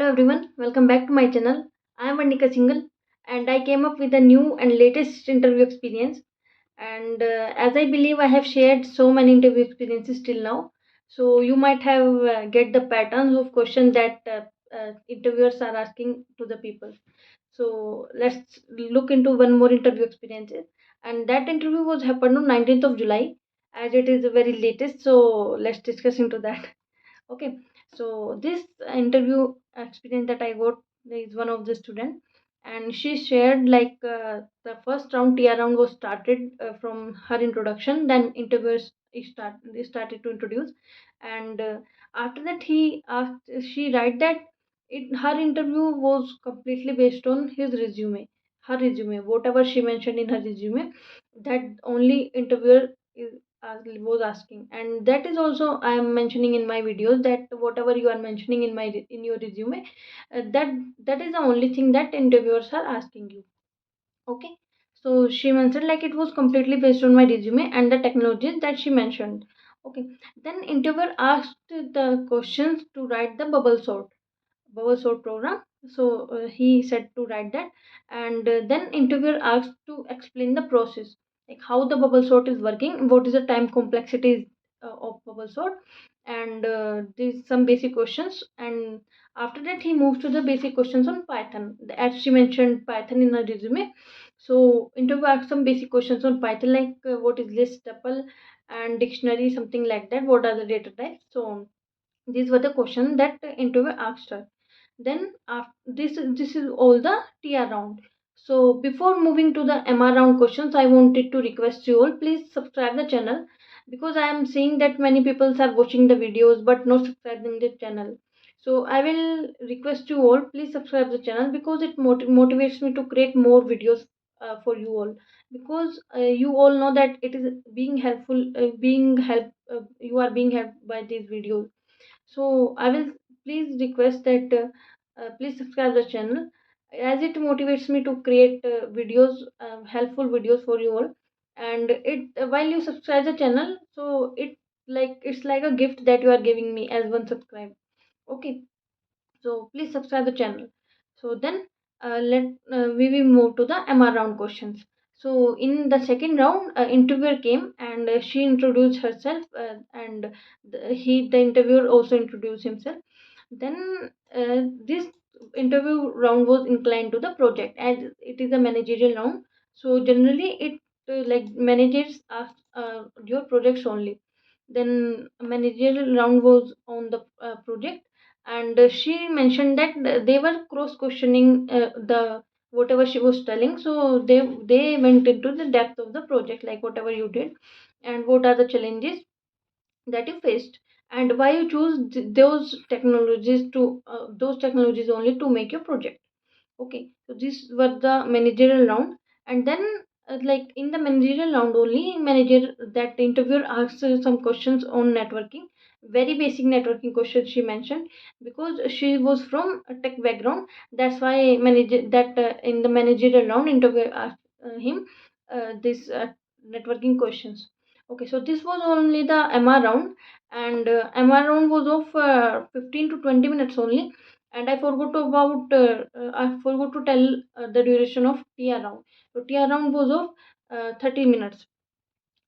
everyone, welcome back to my channel. I am Vandika Singhal and I came up with a new and latest interview experience. And as I believe I have shared so many interview experiences till now, so you might have get the patterns of questions that interviewers are asking to the people. So let's look into one more interview experiences. And that interview was happened on 19th of July, as it is the very latest. So let's discuss into that. Okay, so this interview experience that I got is one of the student, and she shared like the first round TR round was started from her introduction. Then interviewers they started to introduce, and after that he asked she write that her interview was completely based on his resume, her resume, whatever she mentioned in her resume, that only interviewer is was asking. And that is also I am mentioning in my videos, that whatever you are mentioning in in your resume, that is the only thing that interviewers are asking you. Okay, so she mentioned like it was completely based on my resume and the technologies that she mentioned. Okay, then interviewer asked the questions to write the bubble sort program. So he said to write that, and then interviewer asked to explain the process, like how the bubble sort is working, what is the time complexity of bubble sort, and these some basic questions. And after that he moved to the basic questions on Python, as she mentioned Python in her resume. So interview asked some basic questions on Python, like what is list, tuple, and dictionary, something like that, what are the data types. So these were the questions that the interviewer asked her. Then after this is all the TR round. So before moving to the MR round questions, I wanted to request you all, please subscribe the channel, because I am seeing that many people are watching the videos but not subscribing the channel. So I will request you all, please subscribe the channel, because it motivates me to create more videos for you all, because you all know that it is being helpful, you are being helped by these videos. So I will please request that please subscribe the channel, as it motivates me to create videos, helpful videos for you all. And it while you subscribe the channel, so it's like a gift that you are giving me as one subscribe. Okay, so please subscribe the channel. So then let we will move to the MR round questions. So in the second round, interviewer came and she introduced herself, and the interviewer also introduced himself. Then this interview round was inclined to the project, as it is a managerial round. So generally it like managers ask your projects only. Then managerial round was on the project, and she mentioned that they were cross questioning the whatever she was telling. So they went into the depth of the project, like whatever you did and what are the challenges that you faced, and why you choose those technologies only to make your project. Okay, so these were the managerial round. And then like in the managerial round only, manager that interviewer asked some questions on networking, very basic networking questions she mentioned, because she was from a tech background. That's why manager that in the managerial round interviewer asked him this networking questions. Okay, so this was only the MR round, and MR round was of 15 to 20 minutes only. And I forgot to tell the duration of TR round. So TR round was of 30 minutes,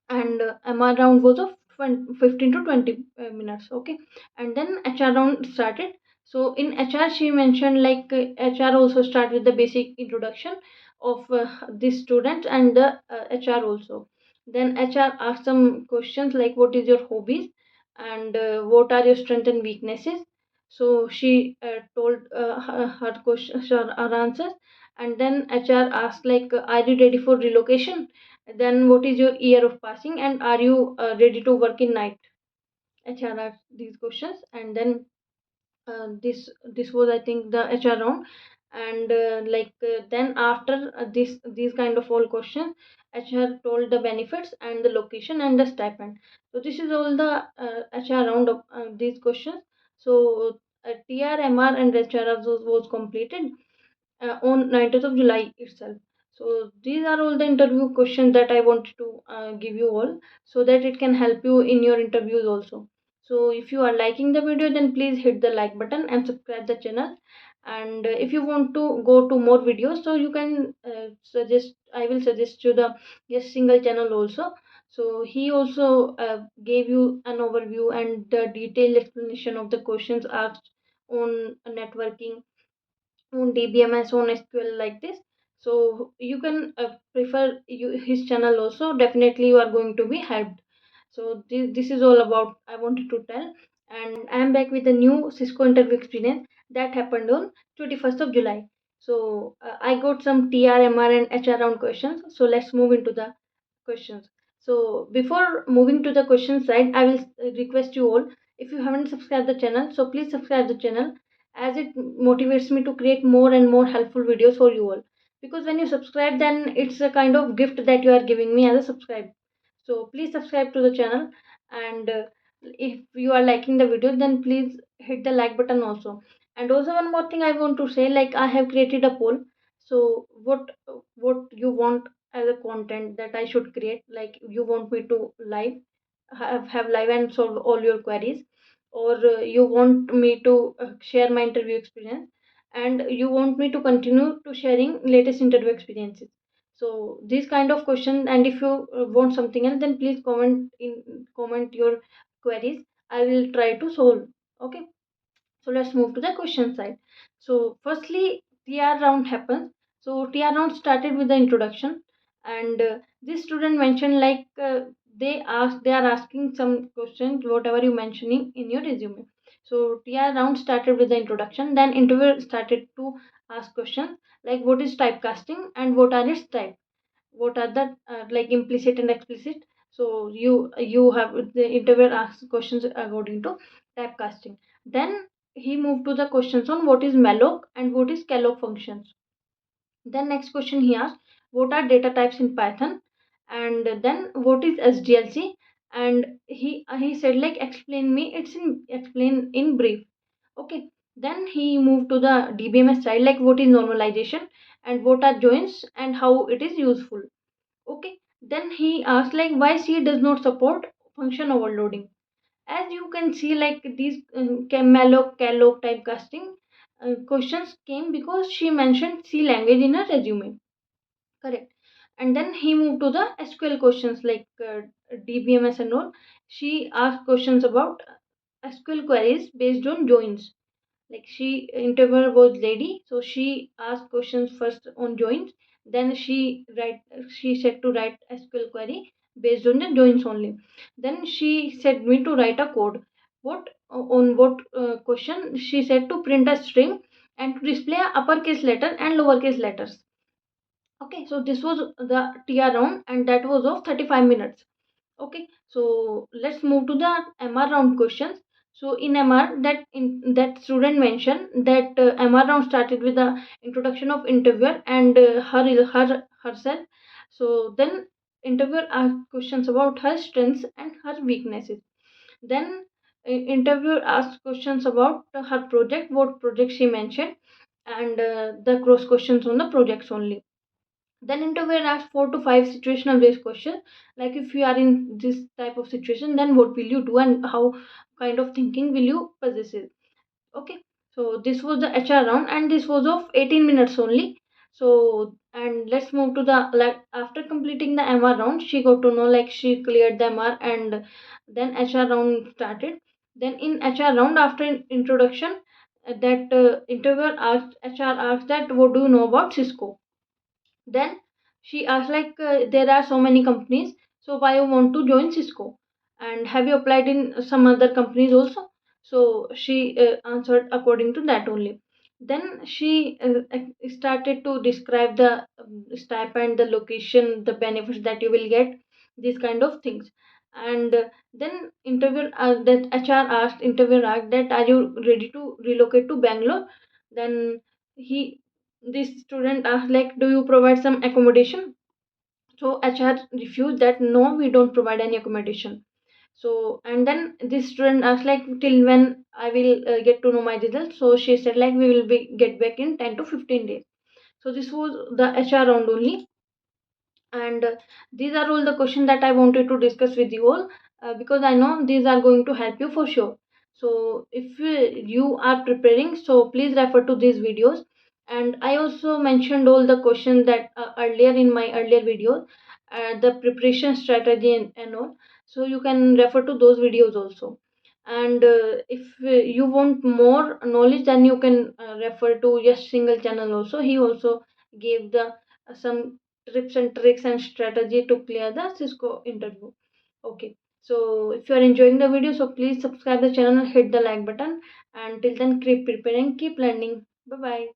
and MR round was of 15 to 20 minutes. Okay, and then HR round started. So in HR she mentioned like HR also start with the basic introduction of this student and the HR also. Then HR asked some questions like what is your hobbies, and what are your strengths and weaknesses. So she told her questions, her answers. And then HR asked like are you ready for relocation, then what is your year of passing, and are you ready to work in night. HR asked these questions. And then this was I think the HR round. And then after these kind of all questions, HR told the benefits and the location and the stipend. So this is all the HR round of these questions. So TR, MR, and HR was completed on 19th of July itself. So these are all the interview questions that I wanted to give you all, so that it can help you in your interviews also. So if you are liking the video, then please hit the like button and subscribe the channel. And if you want to go to more videos, so you can suggest, I will suggest you the Yes Single channel also. So he also gave you an overview and the detailed explanation of the questions asked on networking, on DBMS, on SQL, like this. So you can prefer his channel also. Definitely, you are going to be helped. So this is all about I wanted to tell, and I am back with a new Cisco interview experience that happened on 21st of July. So I got some TRMR and HR round questions. So let's move into the questions. So before moving to the question side, I will request you all, if you haven't subscribed the channel, so please subscribe the channel, as it motivates me to create more and more helpful videos for you all. Because when you subscribe, then it's a kind of gift that you are giving me as a subscribe. So please subscribe to the channel, and if you are liking the video, then please hit the like button also. And also one more thing I want to say, like I have created a poll. So what you want as a content that I should create? Like you want me to have live and solve all your queries, or you want me to share my interview experience, and you want me to continue to sharing latest interview experiences. So these kind of question, and if you want something else, then please comment your queries. I will try to solve. Okay, so let's move to the question side. So firstly, TR round happens. So TR round started with the introduction, and this student mentioned, like they are asking some questions whatever you mentioning in your resume. So TR round started with the introduction. Then interviewer started to ask questions like what is typecasting and what are its types, what are the like implicit and explicit. So you have the interviewer asks questions according to typecasting. Then he moved to the questions on what is malloc and what is calloc functions. Then next question he asked what are data types in Python, and then what is SDLC. And he said like explain in brief. Okay, then he moved to the DBMS side, like what is normalization and what are joins and how it is useful. Okay, then he asked like why C does not support function overloading. As you can see, like these malloc calloc typecasting questions came because she mentioned C language in her resume. Correct. And then he moved to the SQL questions, like DBMS and all. She asked questions about SQL queries based on joins. Like she interviewer was lady, so she asked questions first on joins, then she said to write SQL query based on the joins only. Then she said me to write a code. What question? She said to print a string and to display a uppercase letter and lowercase letters. Okay, so this was the TR round, and that was of 35 minutes. Okay, so let's move to the MR round questions. So in MR, that student mentioned that MR round started with the introduction of interviewer and her herself. So then interviewer asked questions about her strengths and her weaknesses. Then interviewer asked questions about her project, what project she mentioned, and the cross questions on the projects only. Then interviewer asked 4 to 5 situational based questions, like if you are in this type of situation, then what will you do and how kind of thinking will you possess it. Okay, so this was the HR round, and this was of 18 minutes only. So and let's move to the, like after completing the MR round, she got to know like she cleared the MR, and then HR round started. Then in HR round, after introduction, that interviewer asked HR asked that what do you know about Cisco. Then she asked like there are so many companies, so why you want to join Cisco, and have you applied in some other companies also. So she answered according to that only. Then she started to describe the stipend, the location, the benefits that you will get, these kind of things. And then that HR asked interviewer asked that are you ready to relocate to Bangalore. Then he this student asked like do you provide some accommodation. So HR refused that no, we don't provide any accommodation. So and then this student asked like till when I will get to know my results. So she said like we will be get back in 10 to 15 days. So this was the HR round only. And these are all the questions that I wanted to discuss with you all, because I know these are going to help you for sure. So if you are preparing, so please refer to these videos. And I also mentioned all the questions that earlier in my earlier videos, the preparation strategy and all, so you can refer to those videos also. And if you want more knowledge, then you can refer to Yes Single channel also. He also gave the some tips and tricks and strategy to clear the Cisco interview. Okay, so if you are enjoying the video, so please subscribe the channel and hit the like button. And till then, keep preparing, keep learning. Bye bye.